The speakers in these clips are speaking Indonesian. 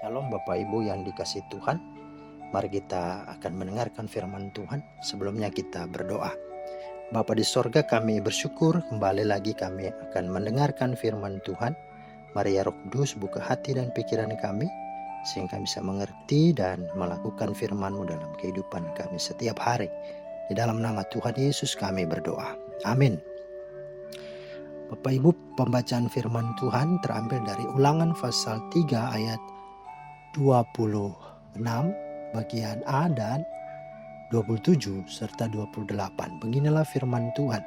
Shalom Bapak Ibu yang dikasihi Tuhan. Mari kita akan mendengarkan firman Tuhan. Sebelumnya kita berdoa. Bapa di sorga, kami bersyukur kembali lagi kami akan mendengarkan firman Tuhan. Mari ya Roh Kudus buka hati dan pikiran kami, sehingga bisa mengerti dan melakukan firman-Mu dalam kehidupan kami setiap hari. Di dalam nama Tuhan Yesus kami berdoa. Amin. Bapak Ibu, pembacaan firman Tuhan terambil dari Ulangan pasal 3 ayat 26 bagian A dan 27 serta 28. Beginilah firman Tuhan.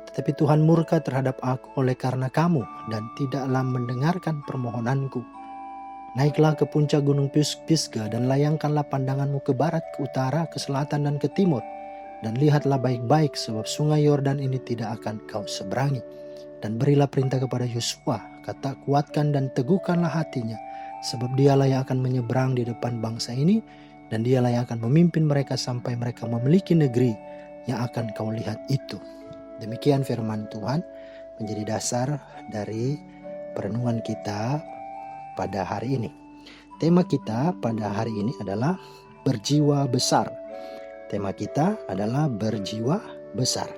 Tetapi Tuhan murka terhadap aku oleh karena kamu dan tidaklah mendengarkan permohonanku. Naiklah ke puncak gunung Pisga dan layangkanlah pandanganmu ke barat, ke utara, ke selatan dan ke timur. Dan lihatlah baik-baik sebab sungai Yordan ini tidak akan kau seberangi. Dan berilah perintah kepada Yosua, kata kuatkan dan teguhkanlah hatinya. Sebab dialah yang akan menyeberang di depan bangsa ini, dan dialah yang akan memimpin mereka sampai mereka memiliki negeri yang akan kau lihat itu. Demikian firman Tuhan menjadi dasar dari perenungan kita pada hari ini. Tema kita pada hari ini adalah berjiwa besar. Tema kita adalah berjiwa besar.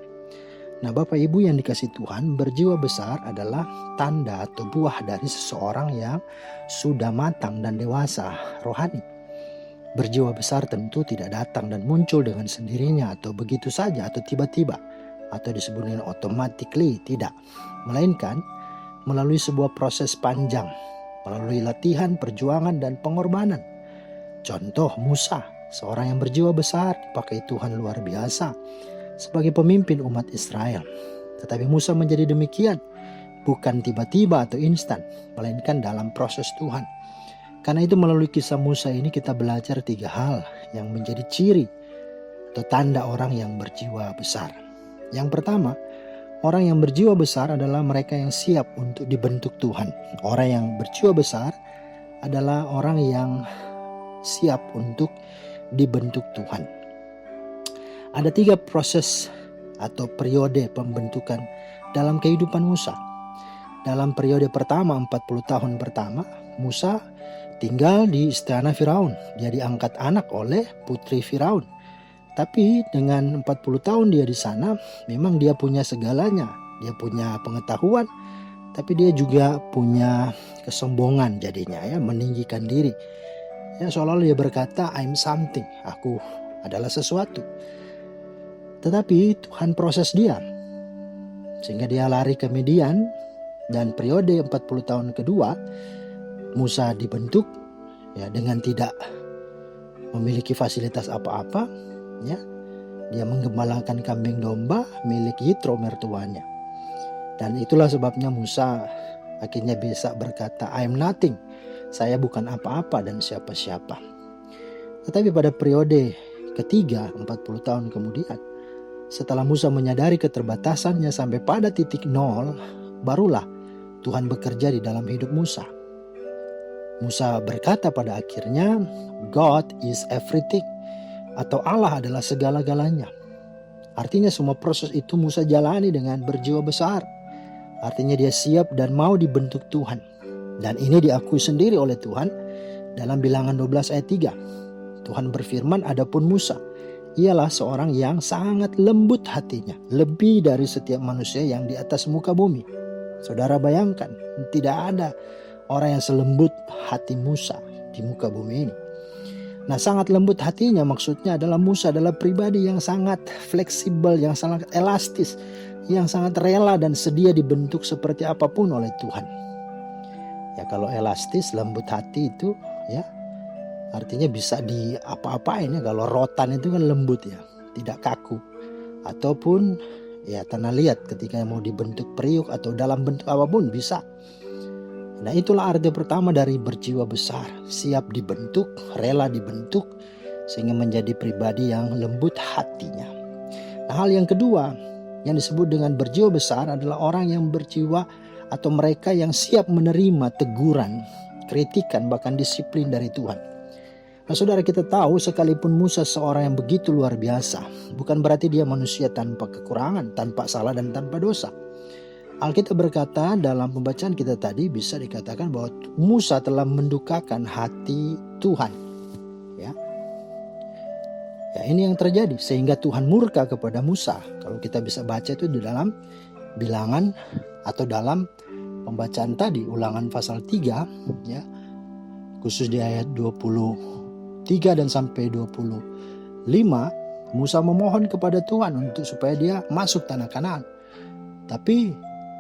Nah, Bapak Ibu yang dikasihi Tuhan, berjiwa besar adalah tanda atau buah dari seseorang yang sudah matang dan dewasa rohani. Berjiwa besar tentu tidak datang dan muncul dengan sendirinya atau begitu saja atau tiba-tiba atau disebut dengan automatically, tidak. Melainkan melalui sebuah proses panjang, melalui latihan, perjuangan dan pengorbanan. Contoh Musa, seorang yang berjiwa besar dipakai Tuhan luar biasa sebagai pemimpin umat Israel. Tetapi Musa menjadi demikian bukan tiba-tiba atau instan, melainkan dalam proses Tuhan. Karena itu melalui kisah Musa ini kita belajar 3 hal yang menjadi ciri atau tanda orang yang berjiwa besar. Yang pertama, orang yang berjiwa besar adalah mereka yang siap untuk dibentuk Tuhan. Orang yang berjiwa besar adalah orang yang siap untuk dibentuk Tuhan. Ada 3 proses atau periode pembentukan dalam kehidupan Musa. Dalam periode pertama, 40 tahun pertama, Musa tinggal di istana Firaun. Dia diangkat anak oleh putri Firaun. Tapi dengan 40 tahun dia di sana, memang dia punya segalanya. Dia punya pengetahuan, tapi dia juga punya kesombongan jadinya, ya, meninggikan diri. Ya, seolah-olah dia berkata, I'm something, aku adalah sesuatu. Tetapi Tuhan proses dia, sehingga dia lari ke Midian, dan periode 40 tahun kedua Musa dibentuk, ya, dengan tidak memiliki fasilitas apa-apa, ya. Dia menggembalakan kambing domba milik Yitro mertuanya. Dan itulah sebabnya Musa akhirnya bisa berkata, I'm nothing, saya bukan apa-apa dan siapa-siapa. Tetapi pada periode ketiga 40 tahun kemudian, setelah Musa menyadari keterbatasannya sampai pada titik 0, barulah Tuhan bekerja di dalam hidup Musa. Musa berkata pada akhirnya, God is everything, atau Allah adalah segala-galanya. Artinya semua proses itu Musa jalani dengan berjiwa besar. Artinya dia siap dan mau dibentuk Tuhan. Dan ini diakui sendiri oleh Tuhan dalam Bilangan 12 ayat 3. Tuhan berfirman, adapun Musa, ialah seorang yang sangat lembut hatinya, lebih dari setiap manusia yang di atas muka bumi. Saudara bayangkan, tidak ada orang yang selembut hati Musa di muka bumi ini. Nah, sangat lembut hatinya maksudnya adalah Musa adalah pribadi yang sangat fleksibel, yang sangat elastis, yang sangat rela dan sedia dibentuk seperti apapun oleh Tuhan. Ya, kalau elastis, lembut hati itu, ya, artinya bisa di apa-apain, ya. Kalau rotan itu kan lembut, ya, tidak kaku. Ataupun ya tanah liat ketika mau dibentuk periuk atau dalam bentuk apapun bisa. Nah, itulah arti pertama dari berjiwa besar, siap dibentuk, rela dibentuk, sehingga menjadi pribadi yang lembut hatinya. Nah, hal yang kedua yang disebut dengan berjiwa besar adalah orang yang berjiwa atau mereka yang siap menerima teguran, kritikan, bahkan disiplin dari Tuhan. Nah, saudara, kita tahu sekalipun Musa seorang yang begitu luar biasa, bukan berarti dia manusia tanpa kekurangan, tanpa salah dan tanpa dosa. Alkitab berkata dalam pembacaan kita tadi bisa dikatakan bahwa Musa telah mendukakan hati Tuhan. Ya. Ya, ini yang terjadi sehingga Tuhan murka kepada Musa. Kalau kita bisa baca itu di dalam Bilangan atau dalam pembacaan tadi Ulangan pasal 3 ya. Khusus di ayat 23 dan sampai 25, Musa memohon kepada Tuhan untuk supaya dia masuk tanah Kanaan. Tapi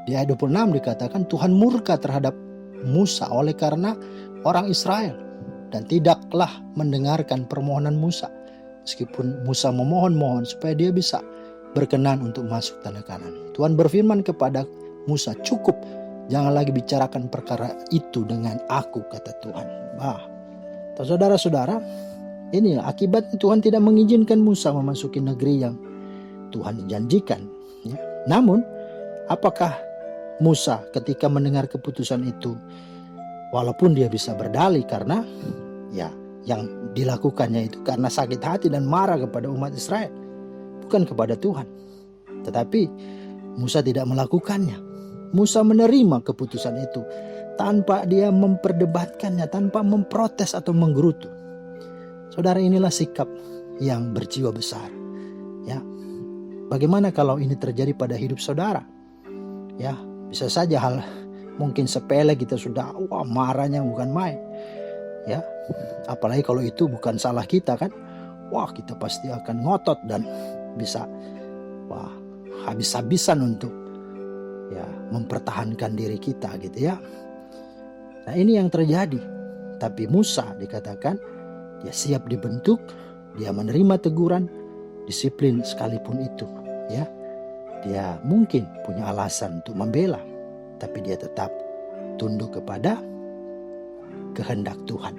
di ayat 26 dikatakan Tuhan murka terhadap Musa oleh karena orang Israel dan tidaklah mendengarkan permohonan Musa. Meskipun Musa memohon-mohon supaya dia bisa berkenan untuk masuk tanah Kanaan. Tuhan berfirman kepada Musa, cukup, jangan lagi bicarakan perkara itu dengan aku, kata Tuhan. Saudara-saudara, inilah akibatnya Tuhan tidak mengizinkan Musa memasuki negeri yang Tuhan janjikan. Ya. Namun, apakah Musa ketika mendengar keputusan itu, walaupun dia bisa berdalih karena ya yang dilakukannya itu karena sakit hati dan marah kepada umat Israel, bukan kepada Tuhan. Tetapi Musa tidak melakukannya. Musa menerima keputusan itu tanpa dia memperdebatkannya, tanpa memprotes atau menggerutu. Saudara, inilah sikap yang berjiwa besar. Ya, bagaimana kalau ini terjadi pada hidup saudara? Ya, bisa saja hal mungkin sepele kita sudah marahnya bukan main. Ya, apalagi kalau itu bukan salah kita kan. Kita pasti akan ngotot dan bisa habis-habisan untuk ya mempertahankan diri kita gitu ya. Nah, ini yang terjadi. Tapi Musa dikatakan dia siap dibentuk, dia menerima teguran, disiplin sekalipun itu ya. Dia mungkin punya alasan untuk membela, tapi dia tetap tunduk kepada kehendak Tuhan.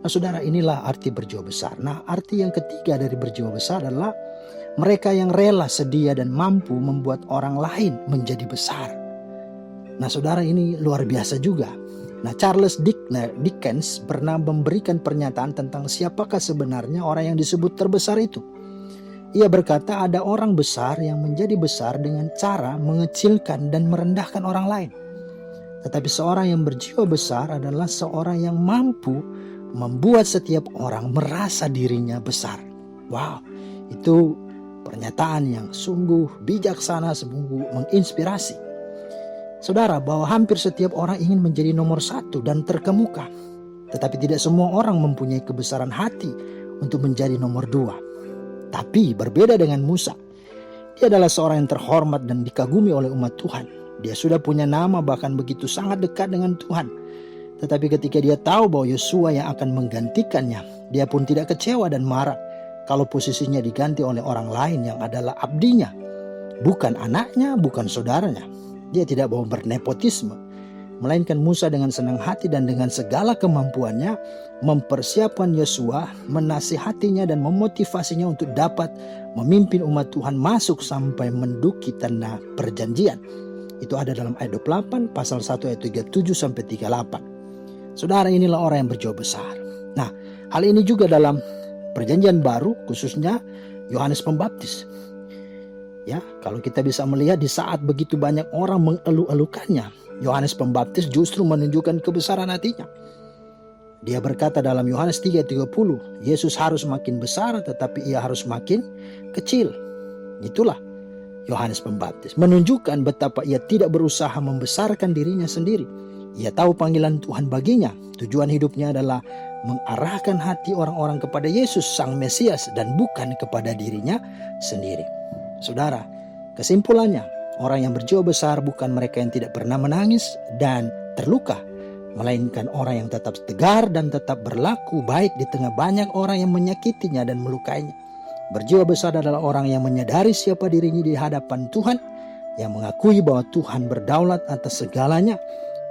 Nah, saudara, inilah arti berjiwa besar. Nah, arti yang ketiga dari berjiwa besar adalah mereka yang rela, sedia, dan mampu membuat orang lain menjadi besar. Nah, saudara, ini luar biasa juga. Nah, Charles Dickens pernah memberikan pernyataan tentang siapakah sebenarnya orang yang disebut terbesar itu. Ia berkata ada orang besar yang menjadi besar dengan cara mengecilkan dan merendahkan orang lain. Tetapi seorang yang berjiwa besar adalah seorang yang mampu membuat setiap orang merasa dirinya besar. Wow, itu pernyataan yang sungguh bijaksana, sungguh menginspirasi. Saudara, bahwa hampir setiap orang ingin menjadi nomor satu dan terkemuka. Tetapi tidak semua orang mempunyai kebesaran hati untuk menjadi nomor dua. Tapi berbeda dengan Musa, dia adalah seorang yang terhormat dan dikagumi oleh umat Tuhan. Dia sudah punya nama, bahkan begitu sangat dekat dengan Tuhan. Tetapi ketika dia tahu bahwa Yosua yang akan menggantikannya, dia pun tidak kecewa dan marah kalau posisinya diganti oleh orang lain yang adalah abdinya, bukan anaknya, bukan saudaranya. Dia tidak mau bernepotisme, melainkan Musa dengan senang hati dan dengan segala kemampuannya mempersiapkan Yosua, menasihatinya dan memotivasinya untuk dapat memimpin umat Tuhan masuk sampai menduduki tanah perjanjian. Itu ada dalam ayat 28, pasal 1 ayat 37 sampai 38. Saudara, inilah orang yang berjiwa besar. Nah, hal ini juga dalam perjanjian baru, khususnya Yohanes Pembaptis. Ya, kalau kita bisa melihat di saat begitu banyak orang mengeluh-elukannya, Yohanes Pembaptis justru menunjukkan kebesaran hatinya. Dia berkata dalam Yohanes 3:30, Yesus harus makin besar tetapi ia harus makin kecil. Itulah Yohanes Pembaptis, menunjukkan betapa ia tidak berusaha membesarkan dirinya sendiri. Ia tahu panggilan Tuhan baginya. Tujuan hidupnya adalah mengarahkan hati orang-orang kepada Yesus Sang Mesias dan bukan kepada dirinya sendiri. Saudara, kesimpulannya, orang yang berjiwa besar bukan mereka yang tidak pernah menangis dan terluka, melainkan orang yang tetap tegar dan tetap berlaku baik di tengah banyak orang yang menyakitinya dan melukainya. Berjiwa besar adalah orang yang menyadari siapa dirinya di hadapan Tuhan, yang mengakui bahwa Tuhan berdaulat atas segalanya,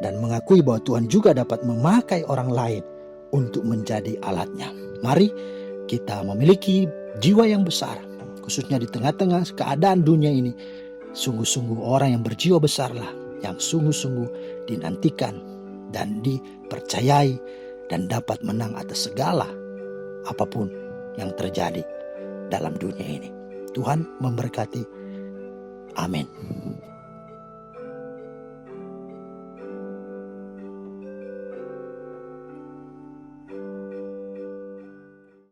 dan mengakui bahwa Tuhan juga dapat memakai orang lain untuk menjadi alatnya. Mari kita memiliki jiwa yang besar, khususnya di tengah-tengah keadaan dunia ini. Sungguh-sungguh orang yang berjiwa besarlah yang sungguh-sungguh dinantikan dan dipercayai dan dapat menang atas segala apapun yang terjadi dalam dunia ini. Tuhan memberkati. Amin.